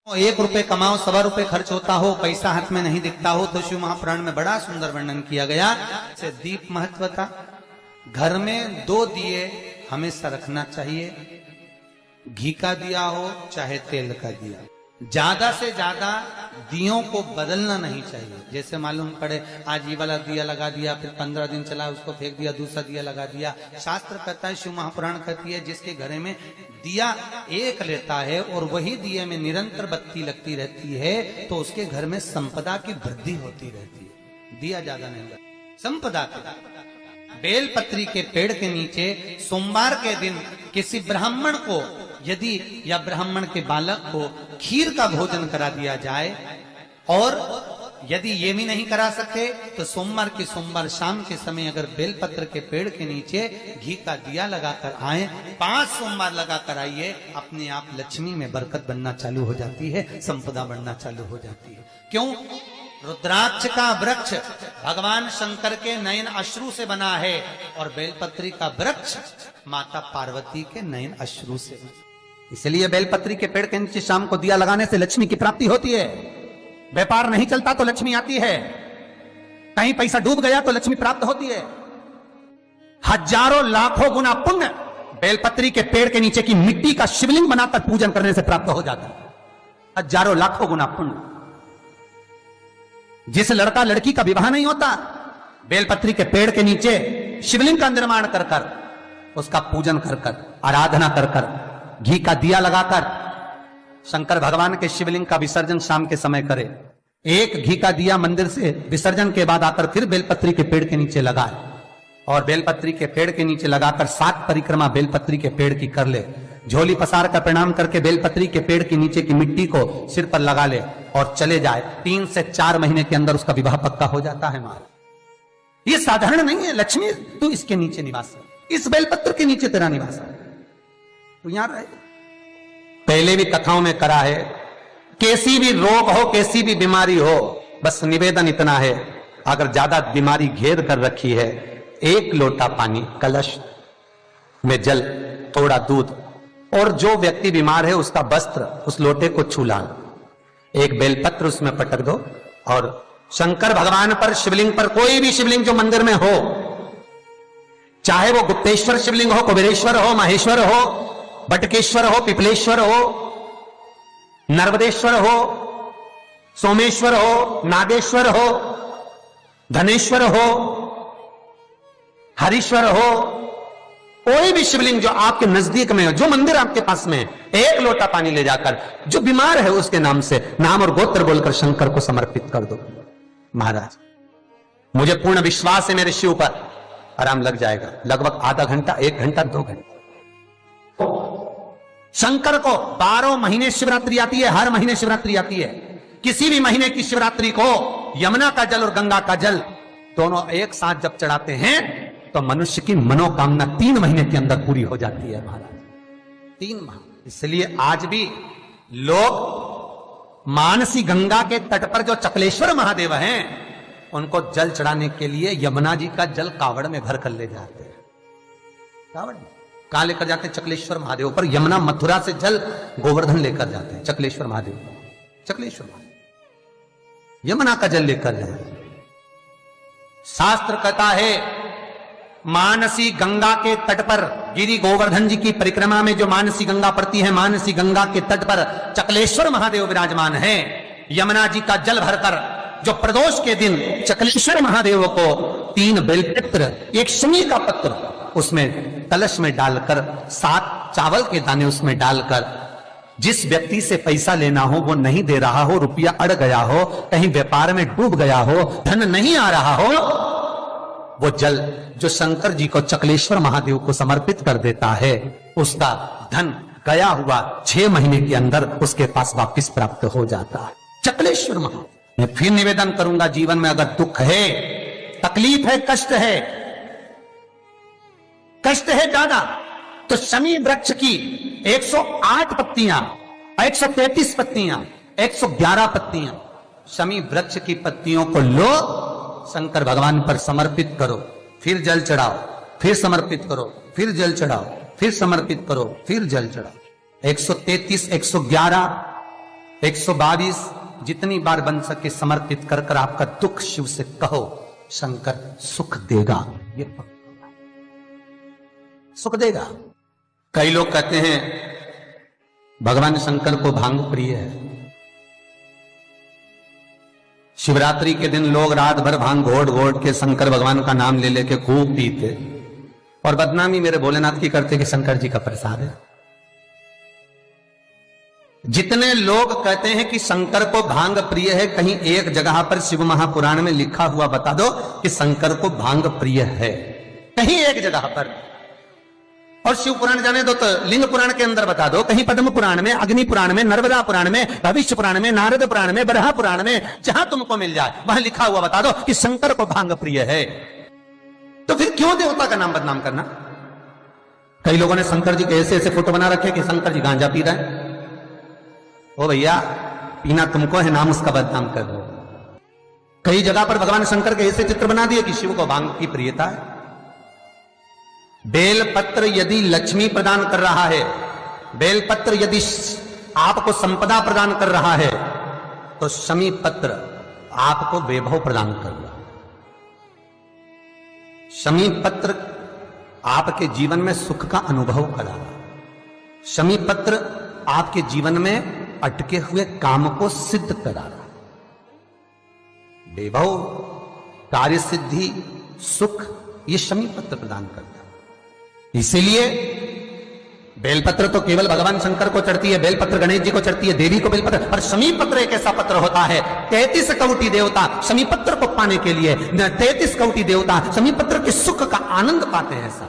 एक रुपए कमाओ, 1.25 रुपए खर्च होता हो, पैसा हाथ में नहीं दिखता हो, तो शिव महापुराण में बड़ा सुंदर वर्णन किया गया। से दीप महत्वता, घर में 2 दिए हमेशा रखना चाहिए, घी का दिया हो चाहे तेल का दिया। ज्यादा से ज्यादा दियों को बदलना नहीं चाहिए। जैसे मालूम पड़े आज ये वाला दिया लगा दिया, फिर 15 दिन चला उसको फेंक दिया, दूसरा दिया लगा दिया। शास्त्र कहता है, शिव महापुराण कहती है, जिसके घर में दिया एक लेता है और वही दिए में निरंतर बत्ती लगती रहती है, तो उसके घर में संपदा की वृद्धि होती रहती है। दिया ज्यादा नहीं लगता, संपदा की। बेलपत्री के पेड़ के नीचे सोमवार के दिन किसी ब्राह्मण को यदि या ब्राह्मण के बालक को खीर का भोजन करा दिया जाए, और यदि ये भी नहीं करा सकते तो सोमवार के सोमवार शाम के समय अगर बेलपत्र के पेड़ के नीचे घी का दिया लगाकर आए, 5 सोमवार लगाकर आइए, अपने आप लक्ष्मी में बरकत बनना चालू हो जाती है, संपदा बढ़ना चालू हो जाती है। क्यों? रुद्राक्ष का वृक्ष भगवान शंकर के नयन अश्रु से बना है, और बेलपत्री का वृक्ष माता पार्वती के नयन अश्रु से। इसलिए बेलपत्री के पेड़ के नीचे शाम को दिया लगाने से लक्ष्मी की प्राप्ति होती है। व्यापार नहीं चलता तो लक्ष्मी आती है, कहीं पैसा डूब गया तो लक्ष्मी प्राप्त होती है। हजारों लाखों गुना पुण्य बेलपत्री के पेड़ के नीचे की मिट्टी का शिवलिंग बनाकर पूजन करने से प्राप्त हो जाता है। हजारों लाखों गुना पुण्य। जिस लड़का लड़की का विवाह नहीं होता, बेलपत्री के पेड़ के नीचे शिवलिंग का निर्माण कर कर, उसका पूजन कर कर, आराधना कर कर, घी का दिया लगाकर शंकर भगवान के शिवलिंग का विसर्जन शाम के समय करे। एक घी का दिया मंदिर से विसर्जन के बाद आकर फिर बेलपत्री के पेड़ के नीचे लगाए, और बेलपत्री के पेड़ के नीचे लगाकर 7 परिक्रमा बेलपत्री के पेड़ की कर ले। झोली पसार कर प्रणाम करके बेलपत्री के पेड़ के नीचे की मिट्टी को सिर पर लगा ले और चले जाए। 3 से 4 महीने के अंदर उसका विवाह पक्का हो जाता है। महाराज, ये साधारण नहीं है। लक्ष्मी तू इसके नीचे निवास है, इस बेलपत्र के नीचे तेरा निवास है, तो यहां रहे। पहले भी कथाओं में करा है, कैसी भी रोग हो, कैसी भी बीमारी हो, बस निवेदन इतना है, अगर ज्यादा बीमारी घेर कर रखी है, 1 लोटा पानी, कलश में जल, थोड़ा दूध, और जो व्यक्ति बीमार है उसका वस्त्र उस लोटे को छूला, एक बेलपत्र उसमें पटक दो, और शंकर भगवान पर, शिवलिंग पर, कोई भी शिवलिंग जो मंदिर में हो, चाहे वो गुप्तेश्वर शिवलिंग हो, कुबेरेश्वर हो, महेश्वर हो, बटकेश्वर हो, पिपलेश्वर हो, नर्मदेश्वर हो, सोमेश्वर हो, नागेश्वर हो, धनेश्वर हो, हरीश्वर हो, कोई भी शिवलिंग जो आपके नजदीक में हो, जो मंदिर आपके पास में, 1 लोटा पानी ले जाकर जो बीमार है उसके नाम से नाम और गोत्र बोलकर शंकर को समर्पित कर दो। महाराज, मुझे पूर्ण विश्वास है मेरे शिव पर आराम लग जाएगा। लगभग आधा घंटा, 1 घंटा, 2 घंटे। शंकर को 12 महीने शिवरात्रि आती है, हर महीने शिवरात्रि आती है। किसी भी महीने की शिवरात्रि को यमुना का जल और गंगा का जल दोनों एक साथ जब चढ़ाते हैं तो मनुष्य की मनोकामना 3 महीने के अंदर पूरी हो जाती है। महाराज, 3 माह। इसलिए आज भी लोग मानसी गंगा के तट पर जो चकलेश्वर महादेव हैं, उनको जल चढ़ाने के लिए यमुना जी का जल कावड़ में भर कर ले जाते हैं। कावड़ में कहां लेकर जाते हैं? चकलेश्वर महादेव पर। यमुना मथुरा से जल गोवर्धन लेकर जाते हैं चकलेश्वर महादेव, चकलेश्वर महादेव यमुना का जल लेकर जाते। शास्त्र कहता है, मानसी गंगा के तट पर, गिरि गोवर्धन जी की परिक्रमा में जो मानसी गंगा पड़ती है, मानसी गंगा के तट पर चकलेश्वर महादेव विराजमान है। यमुना जी का जल भरकर जो प्रदोष के दिन चकलेश्वर महादेव को 3 बेलपत्र, 1 शमी का पत्र उसमें कलश में डालकर, 7 चावल के दाने उसमें डालकर, जिस व्यक्ति से पैसा लेना हो वो नहीं दे रहा हो, रुपया अड़ गया हो, कहीं व्यापार में डूब गया हो, धन नहीं आ रहा हो, वो जल जो शंकर जी को, चकलेश्वर महादेव को समर्पित कर देता है, उसका धन गया हुआ 6 महीने के अंदर उसके पास वापस प्राप्त हो जाता है। चकलेश्वर महादेव। मैं फिर निवेदन करूंगा, जीवन में अगर दुख है, तकलीफ है, कष्ट है ज्यादा, तो शमी वृक्ष की 108 पत्तियां, 133 पत्तियां, 111 पत्तियां, शमी वृक्ष की पत्तियों को लो, शंकर भगवान पर समर्पित करो, फिर जल चढ़ाओ, फिर समर्पित करो, फिर जल चढ़ाओ, फिर समर्पित करो, फिर जल चढ़ाओ। 133, 111 122 जितनी बार बन सके समर्पित कर कर आपका दुख शिव से कहो, शंकर सुख देगा, ये सुख देगा। कई लोग कहते हैं भगवान शंकर को भांग प्रिय है। शिवरात्रि के दिन लोग रात भर भांग घोट घोट के शंकर भगवान का नाम ले लेके खूब पीते और बदनामी मेरे भोलेनाथ की करते कि शंकर जी का प्रसाद है। जितने लोग कहते हैं कि शंकर को भांग प्रिय है, कहीं एक जगह पर शिव महापुराण में लिखा हुआ बता दो कि शंकर को भांग प्रिय है, कहीं एक जगह पर। और शिव पुराण जाने दो तो लिंग पुराण के अंदर बता दो, कहीं पद्म पुराण में, अग्नि पुराण में, नर्मदा पुराण में, भविष्य पुराण में, नारद पुराण में, बरहा पुराण में, जहां तुमको मिल जाए वहां लिखा हुआ बता दो कि शंकर को भांग प्रिय है। तो फिर क्यों देवता का नाम बदनाम करना? कई लोगों ने शंकर जी के ऐसे ऐसे फोटो बना रखे कि शंकर जी गांजा पी रहे हैं। ओ भैया, पीना तुमको है, नाम उसका बदनाम कर दो। कई जगह पर भगवान शंकर के ऐसे चित्र बना दिए कि शिव को भांग की प्रियता है। बेलपत्र यदि लक्ष्मी प्रदान कर रहा है, बेलपत्र यदि आपको संपदा प्रदान कर रहा है, तो शमी पत्र आपको वैभव प्रदान कर रहा है। शमी पत्र आपके जीवन में सुख का अनुभव करा रहा है। शमी पत्र आपके जीवन में अटके हुए काम को सिद्ध करा रहा है। वैभव, कार्य सिद्धि, सुख, ये शमी पत्र प्रदान करता है। इसीलिए बेलपत्र तो केवल भगवान शंकर को चढ़ती है, बेलपत्र गणेश जी को चढ़ती है, देवी को बेलपत्र, और शमी पत्र एक ऐसा पत्र होता है, 33 कौटि देवता शमी पत्र को पाने के लिए, 33 कौटि देवता शमी पत्र के सुख का आनंद पाते हैं। ऐसा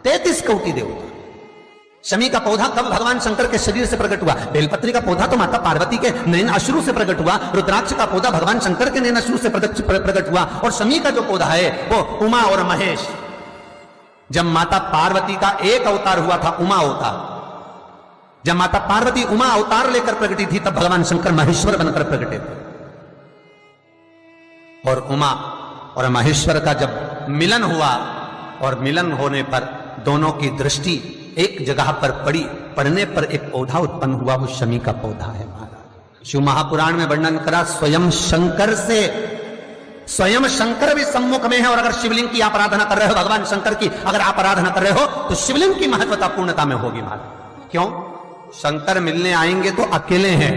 33 कौटि देवता। शमी का पौधा कब भगवान शंकर के शरीर से प्रकट हुआ? बेलपत्री का पौधा तो माता पार्वती के नैन अश्रु से प्रकट हुआ, रुद्राक्ष का पौधा भगवान शंकर के नैन अश्रु से प्रकट हुआ, और शमी का जो पौधा है वो उमा और महेश। जब माता पार्वती का एक अवतार हुआ था, उमा अवतार, जब माता पार्वती उमा अवतार लेकर प्रकटी थी, तब भगवान शंकर महेश्वर बनकर प्रकटे थे। और उमा और महेश्वर का जब मिलन हुआ, और मिलन होने पर दोनों की दृष्टि एक जगह पर पड़ी, पड़ने पर एक पौधा उत्पन्न हुआ, वो शमी का पौधा है महाराज। शिव महापुराण में वर्णन करा, स्वयं शंकर से, स्वयं शंकर भी सम्मुख में है। और अगर शिवलिंग की आप आराधना कर रहे हो, भगवान शंकर की अगर आप आराधना कर रहे हो, तो शिवलिंग की महत्वता पूर्णता में होगी महाराज। क्यों? शंकर मिलने आएंगे तो अकेले हैं,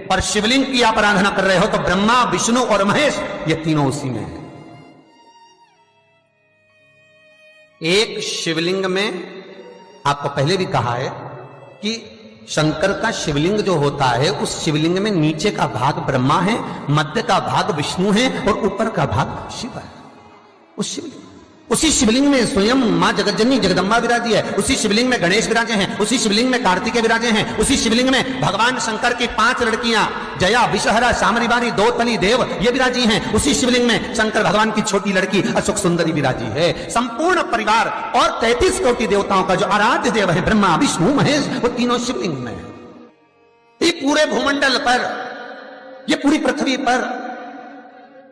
पर शिवलिंग की आप आराधना कर रहे हो तो ब्रह्मा, विष्णु और महेश, ये तीनों उसी में है। एक शिवलिंग में, आपको पहले भी कहा है कि शंकर का शिवलिंग जो होता है, उस शिवलिंग में नीचे का भाग ब्रह्मा है, मध्य का भाग विष्णु है और ऊपर का भाग शिव है। उसी शिवलिंग में स्वयं मां जगतजननी जगदम्बा विराजी है, उसी शिवलिंग में गणेश विराजे हैं, उसी शिवलिंग में कार्तिकेय विराजे हैं, उसी शिवलिंग में भगवान शंकर की 5 लड़कियां जया, विषहरा, शामरीवारी, दोतली, देव, ये विराजी हैं। उसी शिवलिंग में शंकर भगवान की छोटी लड़की अशोक सुंदरी विराजी है। संपूर्ण परिवार और 33 कोटि देवताओं का जो आराध्य देव है ब्रह्मा, विष्णु, महेश, वो तीनों शिवलिंग में है। ये पूरे भूमंडल पर, ये पूरी पृथ्वी पर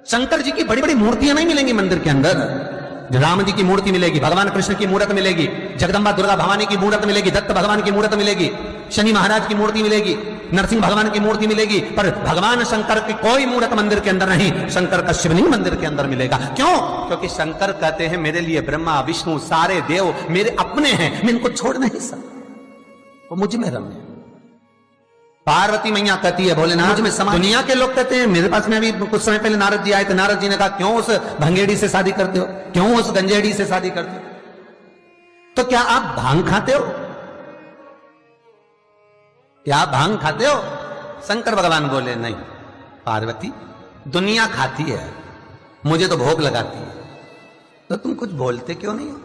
शंकर जी की बड़ी बड़ी मूर्तियां नहीं मिलेंगी मंदिर के अंदर। राम जी की मूर्ति मिलेगी, भगवान कृष्ण की मूर्त मिलेगी, जगदम्बा दुर्गा भवानी की मूर्त मिलेगी, दत्त भगवान की मूर्त मिलेगी, शनि महाराज की मूर्ति मिलेगी, नरसिंह भगवान की मूर्ति मिलेगी, पर भगवान शंकर की कोई मूर्त मंदिर के अंदर नहीं। शंकर का शिवलिंग मंदिर के अंदर मिलेगा। क्यों? क्योंकि शंकर कहते हैं मेरे लिए ब्रह्मा, विष्णु, सारे देव मेरे अपने हैं, मैं इनको छोड़ नहीं सकता, वो मुझ में रमे। पार्वती मैया कहती है भोलेनाथ में समा। दुनिया के लोग कहते हैं, मेरे पास में अभी कुछ समय पहले नारद जी आए थे, नारद जी ने कहा क्यों उस भंगेड़ी से शादी करते हो, क्यों उस गंजेड़ी से शादी करते हो? तो क्या आप भांग खाते हो? क्या आप भांग खाते हो? शंकर भगवान बोले नहीं पार्वती, दुनिया खाती है, मुझे तो भोग लगाती है, तो तुम कुछ बोलते क्यों नहीं हो?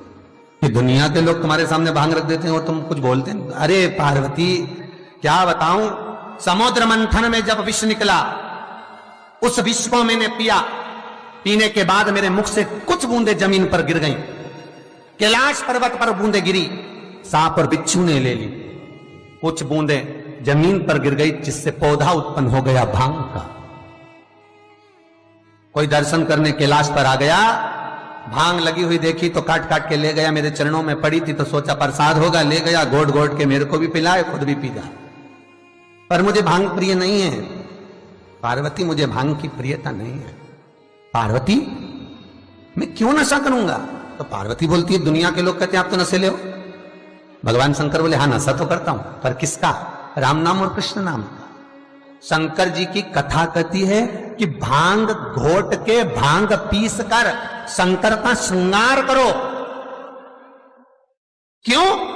कि दुनिया के लोग तुम्हारे सामने भांग रख देते हैं और तुम कुछ बोलते नहीं। अरे पार्वती क्या बताऊं, समुद्र मंथन में जब विष निकला, उस विष को मैंने पिया, पीने के बाद मेरे मुख से कुछ बूंदे जमीन पर गिर गईं। कैलाश पर्वत पर बूंदे गिरी, सांप और बिच्छू ने ले ली, कुछ बूंदे जमीन पर गिर गई, जिससे पौधा उत्पन्न हो गया भांग का। कोई दर्शन करने कैलाश पर आ गया, भांग लगी हुई देखी तो काट काट के ले गया, मेरे चरणों में पड़ी थी तो सोचा प्रसाद होगा, ले गया, घोट घोट के मेरे को भी पिलाए, खुद भी पी गया। पर मुझे भांग प्रिय नहीं है। पार्वती, मुझे भांग की प्रियता नहीं है। पार्वती, मैं क्यों नशा करूंगा? तो पार्वती बोलती है, दुनिया के लोग कहते हैं आप तो नशेले हो। भगवान शंकर बोले, हाँ नशा तो करता हूं, पर किसका? राम नाम और कृष्ण नाम का। शंकर जी की कथा कहती है कि भांग घोट के, भांग पीस कर शंकर का श्रृंगार करो। क्यों?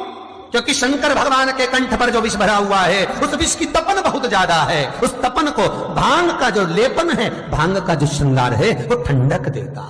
क्योंकि शंकर भगवान के कंठ पर जो विष भरा हुआ है, उस विष की तपन बहुत ज्यादा है। उस तपन को भांग का जो लेपन है, भांग का जो श्रृंगार है, वो ठंडक देता।